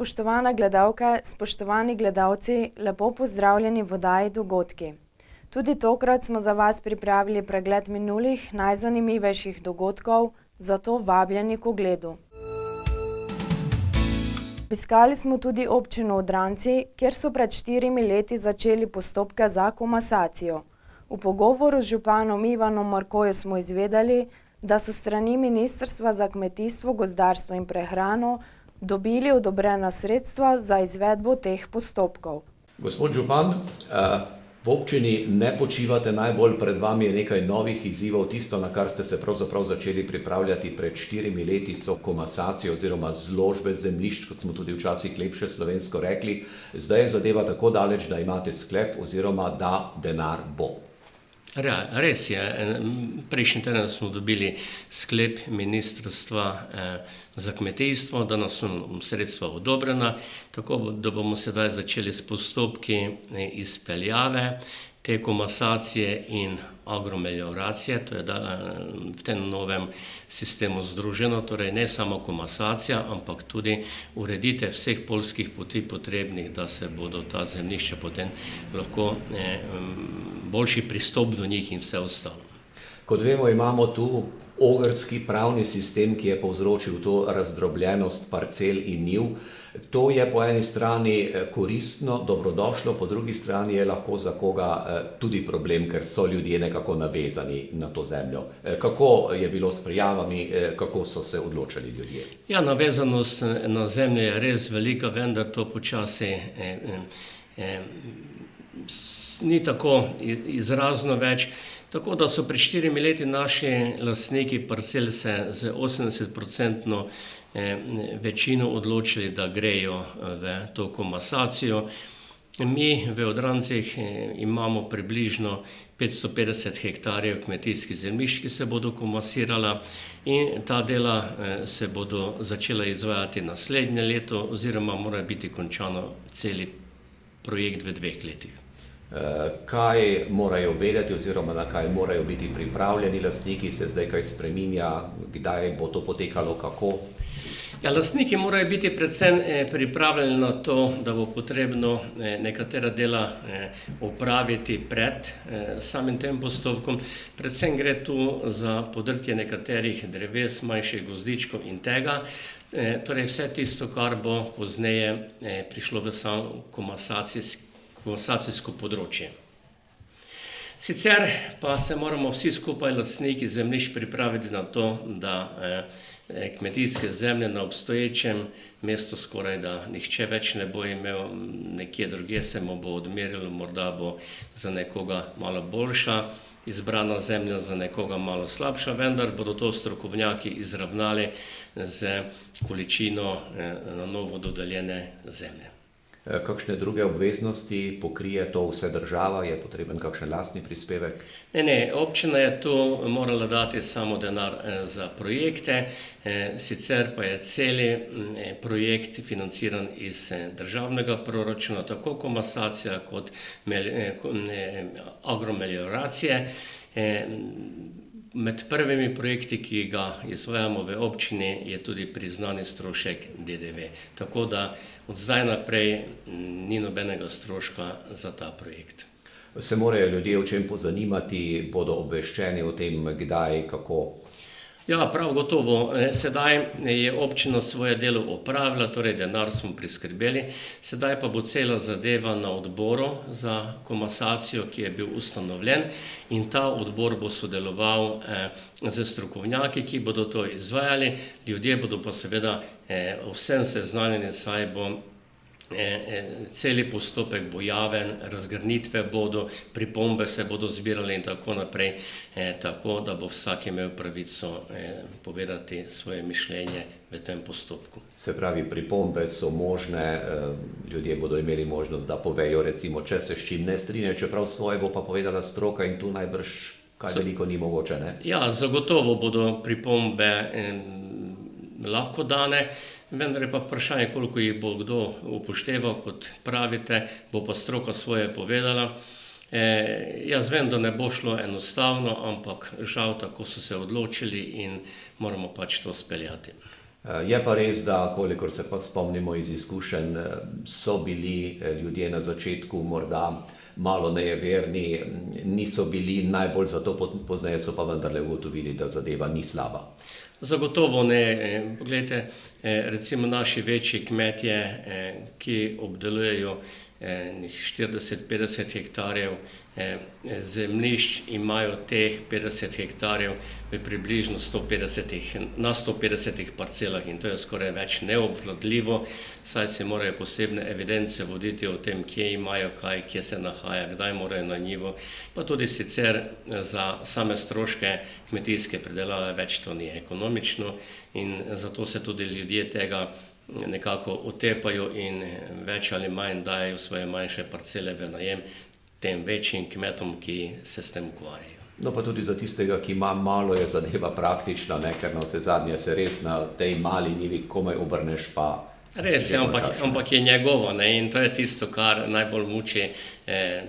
Spoštovana gledalka, spoštovani gledalci, lepo pozdravljeni v oddaji Dogodki. Tudi tokrat smo za vas pripravili pregled minulih najzanimivejših dogodkov, zato vabljeni k ogledu. Obiskali smo tudi občino Odranci, kjer so pred 4 leti začeli postopke za komasacijo. V pogovoru z županom Ivanom Markojo smo izvedeli, da so strani Ministrstva za kmetijstvo, gozdarstvo in prehrano dobili odobrena sredstva za izvedbo teh postopkov. Gospod župan, v občini ne počivate najbolj, pred vami je nekaj novih izzivov. Tisto, na kar ste se pravzaprav začeli pripravljati pred 4 leti, so komasacije oziroma zložbe zemljišč, kot smo tudi včasih lepše slovensko rekli. Zdaj je zadeva tako daleč, da imate sklep oziroma da denar bo. Res je, prejšnji teden smo dobili sklep Ministrstva za kmetijstvo, da nas so sredstva odobrena, tako da bomo sedaj začeli s postopki izpeljave te komasacije in agromelioracije, to je v tem novem sistemu združeno, torej ne samo komasacija, ampak tudi ureditev vseh poljskih poti potrebnih, da se bodo ta zemljišča potem lahko boljši pristop do njih in vse ostalo. Kot vemo, imamo tu ogrski pravni sistem, ki je povzročil to razdrobljenost parcel in njiv. To je po eni strani koristno, dobrodošlo, po drugi strani je lahko za koga tudi problem, ker so ljudje nekako navezani na to zemljo. Kako je bilo s prijavami, kako so se odločali ljudje? Ja, navezanost na zemljo je res velika, vendar to počasi ni tako izrazno več. Tako da so pred 4 leti naši lastniki parcel se z 80% večino odločili, da grejo v to komasacijo. Mi v Odrancih imamo približno 550 hektarjev kmetijskih zemljišč, ki se bodo komasirala, in ta dela se bodo začela izvajati naslednje leto oziroma mora biti končano celi projekt v 2 letih. Kaj morajo vedeti oziroma na kaj morajo biti pripravljeni lastniki, se zdaj kaj spreminja, kdaj bo to potekalo, kako? Ja, lastniki morajo biti predvsem pripravljeni na to, da bo potrebno nekatera dela opraviti pred samim tem postopkom. Predvsem gre tu za podrtje nekaterih dreves, manjših gozdičkov in tega. Torej vse tisto, kar bo pozneje prišlo v samo komasacijsko področje. Sicer pa se moramo vsi skupaj lastniki zemljišč pripraviti na to, da kmetijske zemlje na obstoječem mestu skoraj da nihče več ne bo imel, nekje drugje se mu bo odmerilo, morda bo za nekoga malo boljša izbrana zemlja, za nekoga malo slabša, vendar bodo to strokovnjaki izravnali z količino na novo dodeljene zemlje. Kakšne druge obveznosti pokrije to vse država? Je potreben kakšen lastni prispevek? Ne, občina je tu morala dati samo denar za projekte, sicer pa je celi projekt financiran iz državnega proračuna, tako komasacija kot agromelioracije. Med prvimi projekti, ki ga izvajamo v občini, je tudi priznani strošek DDV. Tako da od zdaj naprej ni nobenega stroška za ta projekt. Se morajo ljudje o čem pozanimati, bodo obveščeni o tem, kdaj, kako? Ja, prav gotovo. Sedaj je občina svoje delo opravila, torej denar smo priskrbeli. Sedaj pa bo cela zadeva na odboru za komasacijo, ki je bil ustanovljen, in ta odbor bo sodeloval z strokovnjaki, ki bodo to izvajali. Ljudje bodo pa seveda vsem seznanjeni, saj bo celi postopek bo javen, razgrnitve bodo, pripombe se bodo zbirale in tako naprej, tako da bo vsak imel pravico povedati svoje mišljenje v tem postopku. Se pravi, pripombe so možne, ljudje bodo imeli možnost, da povejo, recimo, če se s čim ne strinjajo, čeprav svoje bo pa povedala stroka in tu najbrž kaj veliko ni mogoče, ne? Ja, zagotovo bodo pripombe lahko dane, vendar je pa vprašanje, koliko jih bo kdo upošteval, kot pravite, bo pa stroka svoje povedala. Jaz vem, da ne bo šlo enostavno, ampak žal tako so se odločili in moramo pač to speljati. Je pa res, da kolikor se pa spomnimo iz izkušenj, so bili ljudje na začetku morda malo nejeverni, niso bili najbolj za to, pozneje so pa vendarle ugotovili, da zadeva ni slaba. Zagotovo ne. Poglejte, recimo naši večji kmetje, ki obdelujejo 40-50 hektarjev zemljišč, imajo teh 50 hektarjev v približno 150 parcelah in to je skoraj več neobvladljivo, saj se morajo posebne evidence voditi o tem, kje imajo kaj, kje se nahaja, kdaj morajo na njivo, pa tudi sicer za same stroške kmetijske pridelave več to ni ekonomično in zato se tudi ljudje tega nekako otepajo in več ali manj dajo svoje manjše parcele v najem tem večjim kmetom, ki se s tem ukvarjajo. No pa tudi za tistega, ki ima malo, je zadeva praktična, ker na vse zadnje se res na tej mali njivi komaj obrneš pa... Res je, ampak je njegova in to je tisto, kar najbolj muči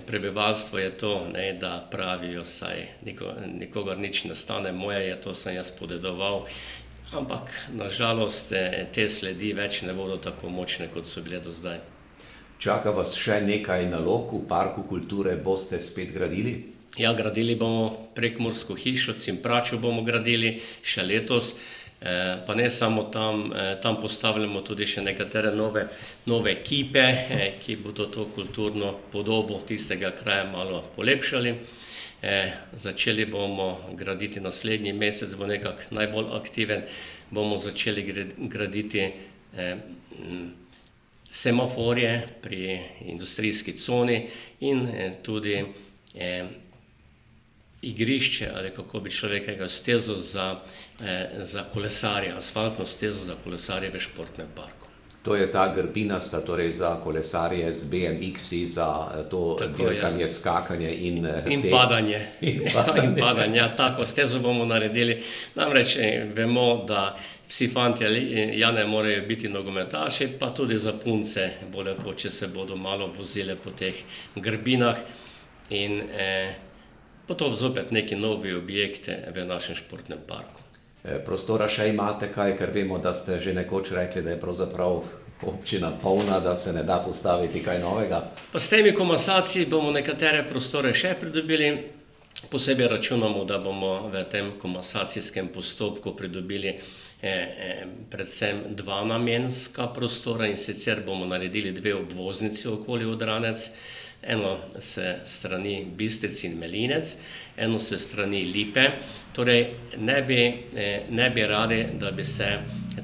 prebivalstvo je to, da pravijo, saj nikogar nič ne stane, moje je to, sem jaz podedoval. Ampak nažalost te sledi več ne bodo tako močne, kot so bile do zdaj. Čaka vas še nekaj nalog v Parku kulture, boste spet gradili? Ja, gradili bomo Prekmursko hišo, Cimpračo bomo gradili še letos, pa ne samo tam, tam postavljamo tudi še nekatere nove ekipe, ki bodo to kulturno podobo tistega kraja malo polepšali. Začeli bomo graditi naslednji mesec, bo nekako najbolj aktiven, bomo začeli graditi semaforje pri industrijski coni in tudi igrišče, ali kako bi človek rekel, stezo za kolesarje, asfaltno stezo za kolesarje v športnem parku. To je ta grbinasta, torej za kolesarje z BMX-i, za to dirkanje, skakanje in padanje. In padanje, tako stezo bomo naredili. Namreč vemo, da vsi fantje ja ne morejo biti nogometaši, pa tudi za punce bo lepo, če se bodo malo vozile po teh grbinah in bo to zopet neki novi objekt v našem športnem parku. Prostora še imate kaj, ker vemo, da ste že nekoč rekli, da je pravzaprav občina polna, da se ne da postaviti kaj novega? Pa s temi komasaciji bomo nekatere prostore še pridobili. Posebej računamo, da bomo v tem komasacijskem postopku pridobili predvsem dva namenska prostora in sicer bomo naredili dve obvoznici okoli Odranec. Eno se strani Bistric in Melinec, eno se strani Lipe. Torej ne bi radi, da bi se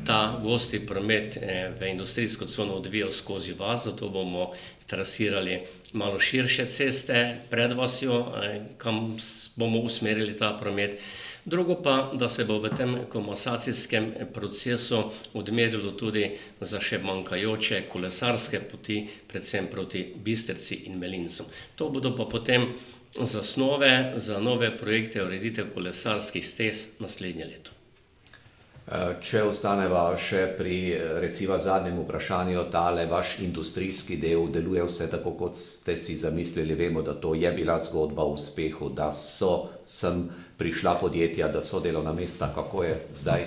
ta gosti promet v industrijsko cono odvijal skozi vas, zato bomo trasirali malo širše ceste pred vasjo, kam bomo usmerili ta promet. Drugo pa, da se bo v tem komasacijskem procesu odmerilo tudi za še manjkajoče kolesarske poti, predvsem proti Bistrici in Melincu. To bodo pa potem zasnove za nove projekte ureditev kolesarskih stez naslednje leto. Če ostaneva še pri recimo zadnjem vprašanju, tale vaš industrijski del deluje vse tako, kot ste si zamislili. Vemo, da to je bila zgodba o uspehu, da so sem prišla podjetja, da so delovna mesta. Kako je zdaj?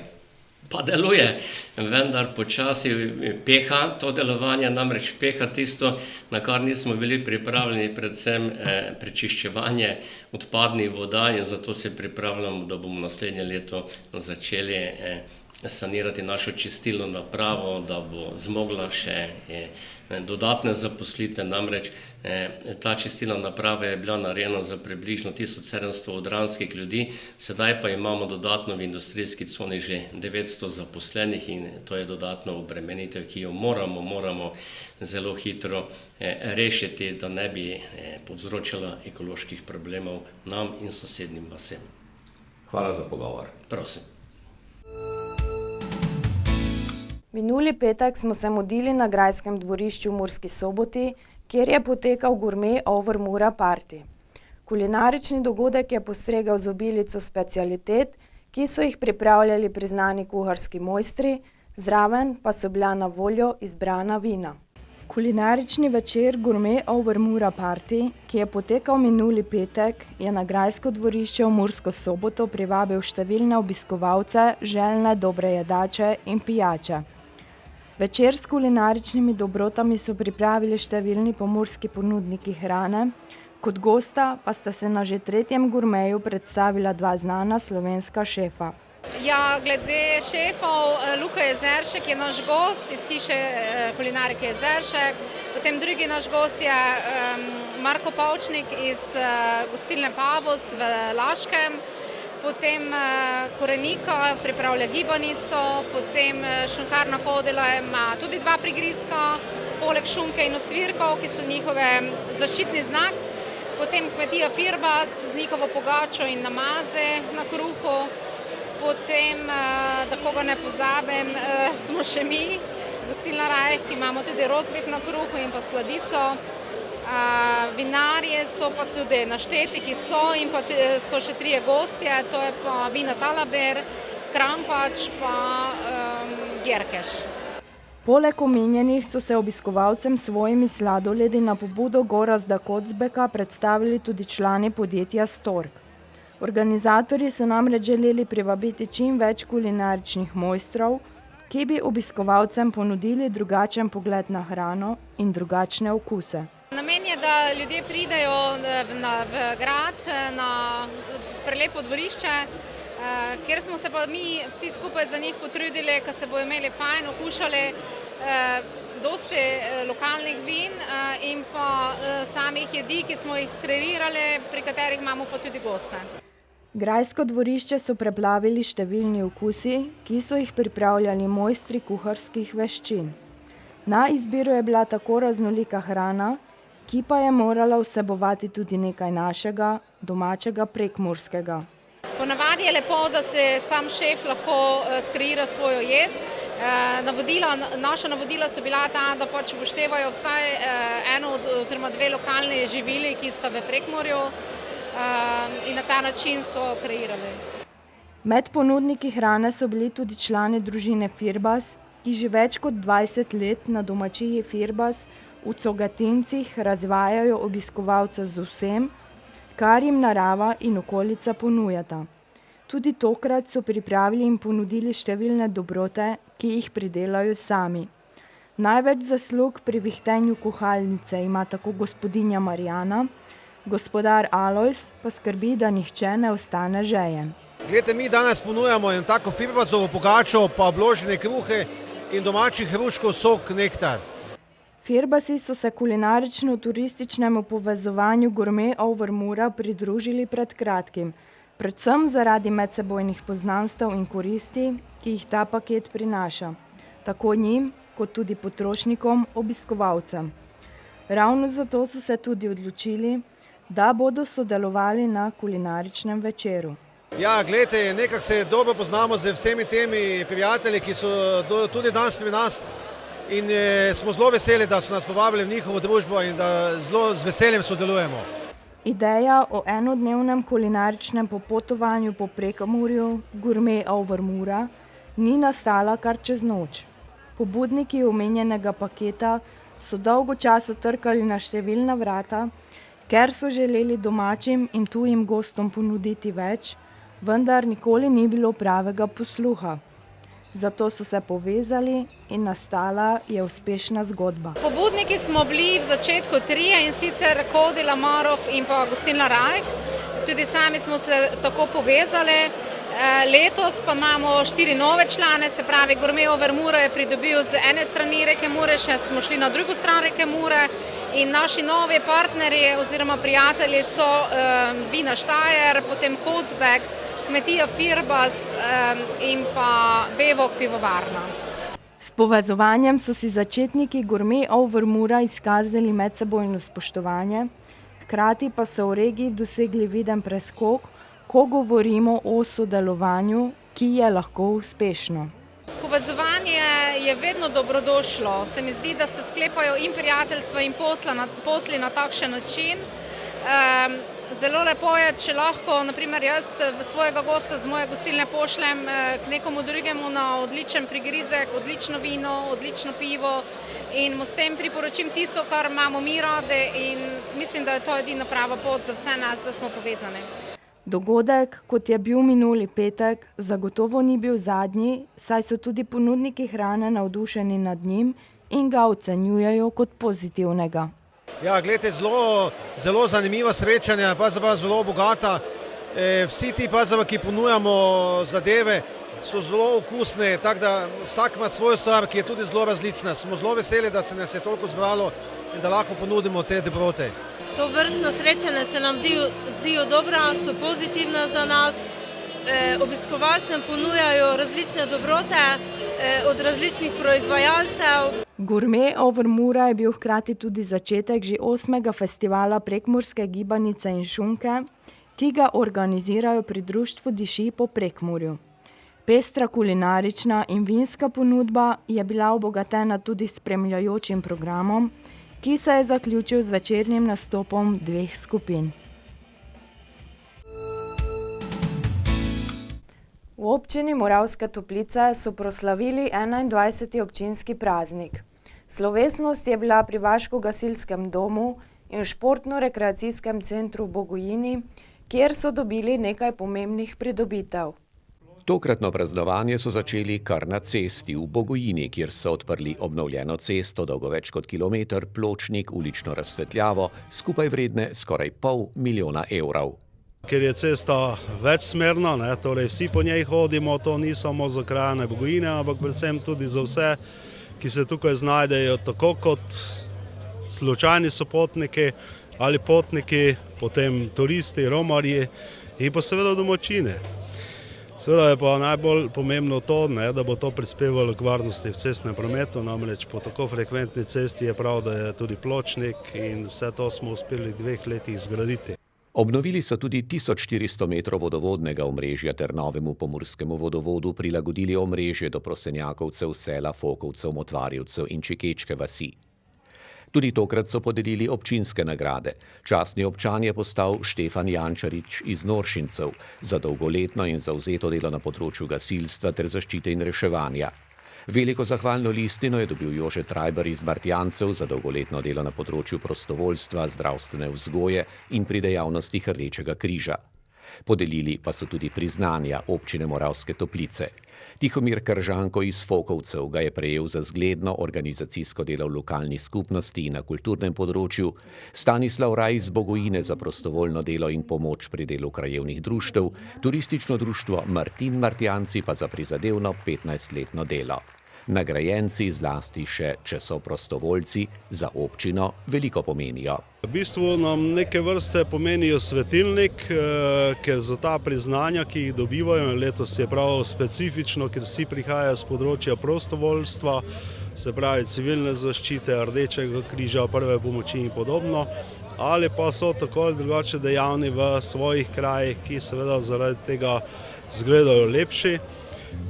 Pa deluje, vendar počasi peha to delovanje, namreč peha tisto, na kar nismo bili pripravljeni, predvsem prečiščevanje odpadnih voda in zato se pripravljamo, da bomo naslednje leto začeli sanirati našo čistilno napravo, da bo zmogla še dodatne zaposlitve. Namreč ta čistilna naprava je bila narejena za približno 1700 odranskih ljudi, sedaj pa imamo dodatno v industrijski coni že 900 zaposlenih in to je dodatno obremenitev, ki jo moramo zelo hitro rešiti, da ne bi povzročala ekoloških problemov nam in sosednjim vasem. Hvala za pogovor. Prosim. Minuli petek smo se mudili na grajskem dvorišču v Murski Soboti, kjer je potekal gurme Over Mura Party. Kulinarični dogodek je postregel z obilico specialitet, ki so jih pripravljali priznani kuharski mojstri, zraven pa so bila na voljo izbrana vina. Kulinarični večer Gourmet over Mura Party, ki je potekal minuli petek, je na grajsko dvorišče v Mursko Soboto privabil številne obiskovalce, željne dobre jedače in pijače. Večer s kulinaričnimi dobrotami so pripravili številni pomurski ponudniki hrane, kot gosta pa sta se na že tretjem gurmeju predstavila dva znana slovenska šefa. Ja, glede šefov, Luka Jezeršek je naš gost iz hiše kulinarike Jezeršek, potem drugi naš gost je Marko Pavčnik iz gostilne Pavus v Laškem, potem Korenika pripravlja gibanico, potem šunkarna Kodela ima tudi dva prigrizka, poleg šunke in ocvirkov, ki so njihove zaščitni znak, potem kmetija Firbas z njihovo pogačo in namaze na kruhu. Potem, da koga ne pozabim, smo še mi, gostilna Rajh, ki imamo tudi rozbif na kruhu in pa sladico. Vinarje so pa tudi našteti, ki so, in pa so še trije gostje, to je pa Vina Talaber, Krampač pa Gerkeš. Poleg omenjenih so se obiskovalcem svojimi sladoledi na pobudo Gorazda Kocbeka predstavili tudi člani podjetja Stork. Organizatorji so namreč želeli privabiti čim več kulinaričnih mojstrov, ki bi obiskovalcem ponudili drugačen pogled na hrano in drugačne okuse. Namen je, da ljudje pridejo v grad na prelepo dvorišče, kjer smo se pa mi vsi skupaj za njih potrudili, ker se bojo imeli fajn, okušali dosti lokalnih vin in pa samih jedi, ki smo jih skreirali, pri katerih imamo pa tudi goste. Grajsko dvorišče so preplavili številni okusi, ki so jih pripravljali mojstri kuharskih veščin. Na izbiro je bila tako raznolika hrana, ki pa je morala vsebovati tudi nekaj našega, domačega prekmurskega. Ponavadi je lepo, da se sam šef lahko skreira svojo jed. Naša navodila so bila ta, da pač upoštevajo vsaj eno oziroma dve lokalne živili, ki sta v Prekmurju, in na ta način so kreirali. Med ponudniki hrane so bili tudi člani družine Firbas, ki že več kot 20 let na domačiji Firbas v Cogatincih razvajajo obiskovalce z vsem, kar jim narava in okolica ponujata. Tudi tokrat so pripravili in ponudili številne dobrote, ki jih pridelajo sami. Največ zaslug pri vihtenju kuhalnice ima tako gospodinja Marjana, gospodar Alojz pa skrbi, da nihče ne ostane žejen. Glejte, mi danes ponujamo en tako Firbasovo pogačo, pa obložene kruhe in domačih hruškov sok nektar. Firbasi so se kulinarično-turističnemu povezovanju Gourmet over Mura pridružili pred kratkim, predvsem zaradi medsebojnih poznanstev in koristi, ki jih ta paket prinaša, tako njim kot tudi potrošnikom, obiskovalcem. Ravno zato so se tudi odločili, da bodo sodelovali na kulinaričnem večeru. Ja, gledajte, nekako se dobro poznamo z vsemi temi prijatelji, ki so tudi danes pri nas in smo zelo veseli, da so nas povabili v njihovo družbo in da zelo z veseljem sodelujemo. Ideja o enodnevnem kulinaričnem popotovanju po Prekmurju Gourmet over Mura ni nastala kar čez noč. Pobudniki omenjenega paketa so dolgo časa trkali na številna vrata, ker so želeli domačim in tujim gostom ponuditi več, vendar nikoli ni bilo pravega posluha. Zato so se povezali in nastala je uspešna zgodba. Pobudniki smo bili v začetku trije, in sicer Kodela, Marov in pa gostilna Rajh. Tudi sami smo se tako povezali. Letos pa imamo 4 nove člane, se pravi Gourmet over Mura je pridobil z ene strani reke Mure, še smo šli na drugo stran reke Mure. In naši novi partnerji oziroma prijatelji so Vina Štajer, potem Kocbek, kmetija Firbas in pa Bevok pivovarna. S povezovanjem so si začetniki Gourmet over Mura izkazali medsebojno spoštovanje, hkrati pa so v regiji dosegli viden preskok, ko govorimo o sodelovanju, ki je lahko uspešno. Povezovanje je vedno dobrodošlo. Se mi zdi, da se sklepajo in prijateljstva in posli na takšen način. Zelo lepo je, če lahko, naprimer jaz svojega gosta z moje gostilne pošljem k nekomu drugemu na odličen prigrizek, odlično vino, odlično pivo in mu s tem priporočim tisto, kar imamo mi radi in mislim, da je to edina prava pot za vse nas, da smo povezani. Dogodek, kot je bil minuli petek, zagotovo ni bil zadnji, saj so tudi ponudniki hrane navdušeni nad njim in ga ocenjujejo kot pozitivnega. Ja, gledajte, zelo zanimiva srečanja, pa zelo bogata. Vsi ti ki ponujamo zadeve, so zelo okusne, tako da vsak ima svojo stvar, ki je tudi zelo različna. Smo zelo veseli, da se nas je toliko zbralo in da lahko ponudimo te dobrote. To vrstno srečanje se nam zdijo dobra, so pozitivna za nas. Obiskovalcem ponujajo različne dobrote od različnih proizvajalcev. Gourmet over Mura je bil hkrati tudi začetek že 8. festivala prekmurske gibanice in šunke, ki ga organizirajo pri društvu Diši po Prekmurju. Pestra kulinarična in vinska ponudba je bila obogatena tudi s spremljajočim programom, ki se je zaključil z večernim nastopom 2 skupin. V občini Moravske Toplice so proslavili 21. občinski praznik. Slovesnost je bila pri Vaško-gasilskem domu in v športno-rekreacijskem centru v Bogojini, kjer so dobili nekaj pomembnih pridobitev. Tokratno praznovanje so začeli kar na cesti v Bogojini, kjer so odprli obnovljeno cesto, dolgo več kot kilometer, pločnik, ulično razsvetljavo, skupaj vredne skoraj $500,000 evrov. Ker je cesta večsmerna, torej vsi po njej hodimo, to ni samo za krajane Bogojine, ampak predvsem tudi za vse, ki se tukaj znajdejo, tako kot slučajni sopotniki ali potniki, potem turisti, romarji in pa seveda domačine. Seveda je pa najbolj pomembno to, da bo to prispevalo k varnosti v cestnem prometu, namreč po tako frekventni cesti je prav, da je tudi pločnik in vse to smo uspeli v 2 letih zgraditi. Obnovili so tudi 1400 metrov vodovodnega omrežja ter novemu pomurskemu vodovodu prilagodili omrežje do Prosenjakovcev, Sela, Fokovcev, Motvarjevcev in Čekečke vasi. Tudi tokrat so podelili občinske nagrade. Častni občan je postal Štefan Jančarič iz Noršincev za dolgoletno in zavzeto delo na področju gasilstva ter zaščite in reševanja. Veliko zahvalno listino je dobil Jože Trajber iz Martjancev za dolgoletno delo na področju prostovoljstva, zdravstvene vzgoje in pri dejavnostih Rdečega križa. Podelili pa so tudi priznanja občine Moravske Toplice. Tihomir Kržanko iz Fokovcev ga je prejel za zgledno organizacijsko delo v lokalni skupnosti in na kulturnem področju, Stanislav Raj iz Bogojine za prostovoljno delo in pomoč pri delu krajevnih društev, turistično društvo Martin Martjanci pa za prizadevno 15-letno delo. Nagrajenci, zlasti še, če so prostovoljci, za občino veliko pomenijo. V bistvu nam neke vrste pomenijo svetilnik, ker za ta priznanja, ki jih dobivajo, letos je prav specifično, ker vsi prihajajo z področja prostovoljstva, se pravi civilne zaščite, Rdečega križa, prve pomoči in podobno, ali pa so tako ali drugače dejavni v svojih krajih, ki seveda zaradi tega izgledajo lepši.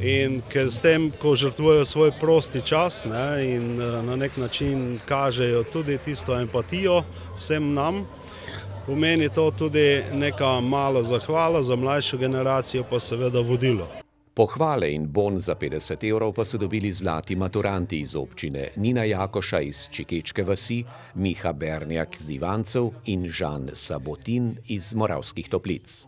In ker s tem, ko žrtvujejo svoj prosti čas in na nek način kažejo tudi tisto empatijo vsem nam, pomeni to tudi neka mala zahvala, za mlajšo generacijo pa seveda vodilo. Pohvale in bon za 50 evrov pa so dobili zlati maturanti iz občine Nina Jakoša iz Čekečke vasi, Miha Bernjak iz Ivancev in Žan Sabotin iz Moravskih Toplic.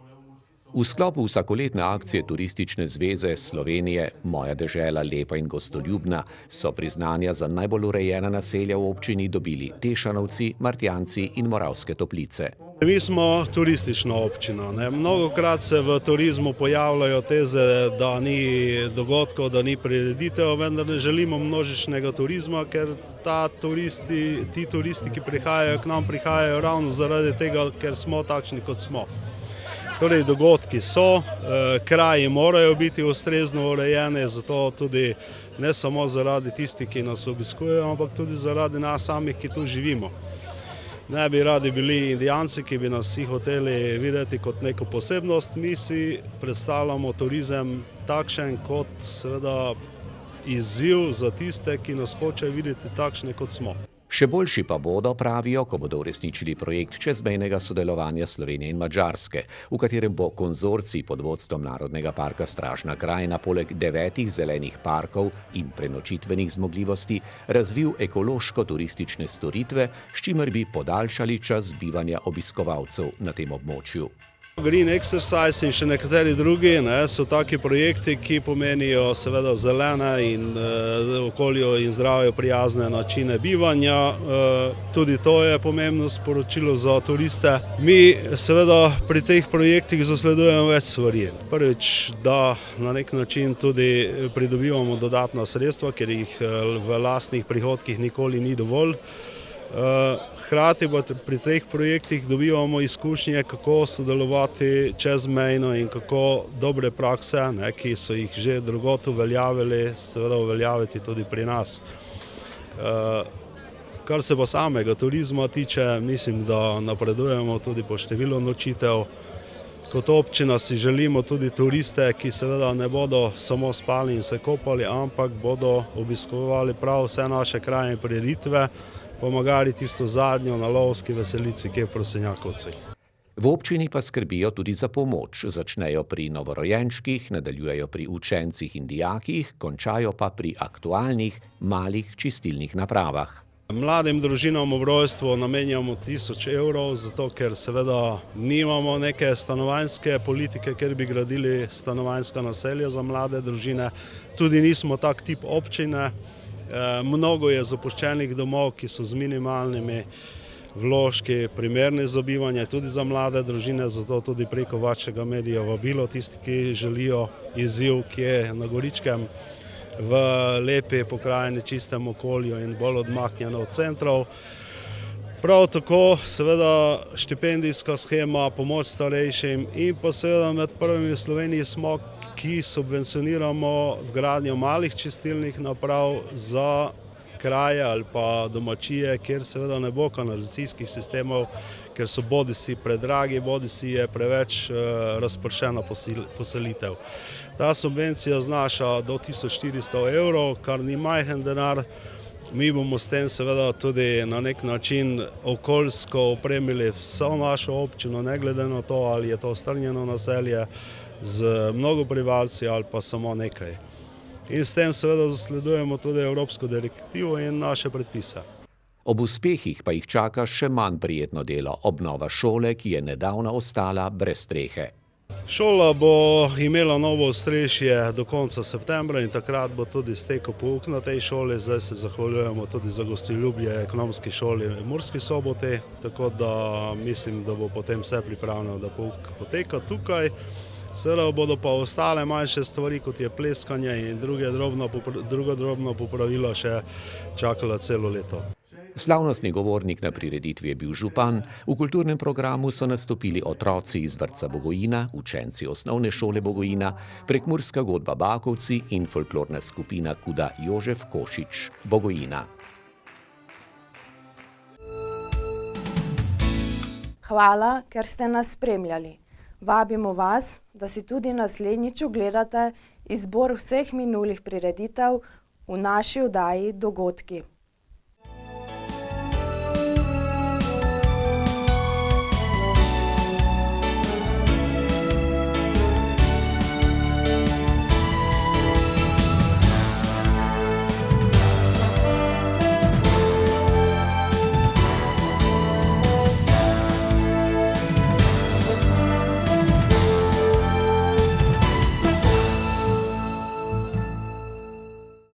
V sklopu vsakoletne akcije Turistične zveze Slovenije Moja dežela lepa in gostoljubna so priznanja za najbolj urejena naselja v občini dobili Tešanovci, Martjanci in Moravske Toplice. Mi smo turistična občina. Mnogokrat se v turizmu pojavljajo teze, da ni dogodkov, da ni prireditev, vendar ne želimo množičnega turizma, ker ti turisti, ki prihajajo k nam, prihajajo ravno zaradi tega, ker smo takšni, kot smo. Torej, dogodki so, kraji morajo biti ustrezno urejeni, zato tudi ne samo zaradi tistih, ki nas obiskujejo, ampak tudi zaradi nas samih, ki tu živimo. Ne bi radi bili Indijanci, ki bi nas vsi hoteli videti kot neko posebnost, mi si predstavljamo turizem takšen kot seveda izziv za tiste, ki nas hočejo videti takšne, kot smo. Še boljši pa bodo, pravijo, ko bodo uresničili projekt čezmejnega sodelovanja Slovenije in Madžarske, v katerem bo konzorcij pod vodstvom Narodnega parka Stražna krajina poleg 9 zelenih parkov in prenočitvenih zmogljivosti razvil ekološko-turistične storitve, s čimer bi podaljšali čas bivanja obiskovalcev na tem območju. Green Exercise in še nekateri drugi so taki projekti, ki pomenijo seveda zelene in okolju in zdravju prijazne načine bivanja. Tudi to je pomembno sporočilo za turiste. Mi seveda pri teh projektih zasledujemo več stvari. Prvič, da na nek način tudi pridobivamo dodatna sredstva, ker jih v lastnih prihodkih nikoli ni dovolj. Hkrati pa pri teh projektih dobivamo izkušnje, kako sodelovati čezmejno in kako dobre prakse, ki so jih že drugod uveljavili, seveda uveljaviti tudi pri nas. Kar se pa samega turizma tiče, mislim, da napredujemo tudi po številu nočitev. Kot občina si želimo tudi turiste, ki seveda ne bodo samo spali in se kopali, ampak bodo obiskovali prav vse naše kraje in prireditve, pomagali tisto zadnjo na lovski veselici, ki je v Prosenjakovcih. V občini pa skrbijo tudi za pomoč. Začnejo pri novorojenčkih, nadaljujejo pri učencih in dijakih, končajo pa pri aktualnih malih čistilnih napravah. Mladim družinam ob rojstvu namenjamo 1000 evrov, zato ker seveda nimamo neke stanovanjske politike, ker bi gradili stanovanjska naselja za mlade družine. Tudi nismo tak tip občine. Mnogo je zapuščenih domov, ki so z minimalnimi vložki primerni za bivanje, tudi za mlade družine, zato tudi preko vašega medija vabilo tisti, ki želijo izziv, ki je na Goričkem v lepi pokrajini, čistem okolju in bolj odmaknjeno od centrov. Prav tako seveda štipendijska shema, pomoč starejšim in pa seveda med prvimi v Sloveniji smo, ki subvencioniramo vgradnjo malih čistilnih naprav za kraje ali pa domačije, kjer seveda ne bo kanalizacijskih sistemov, ker so bodisi predragi, bodisi je preveč razpršena poselitev. Ta subvencija znaša do 1400 evrov, kar ni majhen denar. Mi bomo s tem seveda tudi na nek način okoljsko opremili vso našo občino, ne glede na to, ali je to strnjeno naselje z mnogo prebivalci ali pa samo nekaj. In s tem seveda zasledujemo tudi evropsko direktivo in naše predpise. Ob uspehih pa jih čaka še manj prijetno delo, obnova šole, ki je nedavno ostala brez strehe. Šola bo imela novo ostrešje do konca septembra in takrat bo tudi stekel pouk na tej šoli. Zdaj se zahvaljujemo tudi za gostoljubje ekonomski šoli v Murski Soboti, tako da mislim, da bo potem vse pripravljeno, da pouk poteka tukaj. Seveda bodo pa ostale manjše stvari, kot je pleskanje in druga drobna popravila še čakala celo leto. Slavnostni govornik na prireditvi je bil župan, v kulturnem programu so nastopili otroci iz vrtca Bogojina, učenci osnovne šole Bogojina, prekmurska godba Bakovci in folklorna skupina Kuda Jožef Košič Bogojina. Hvala, ker ste nas spremljali. Vabimo vas, da si tudi naslednjič ogledate izbor vseh minulih prireditev v naši oddaji Dogodki.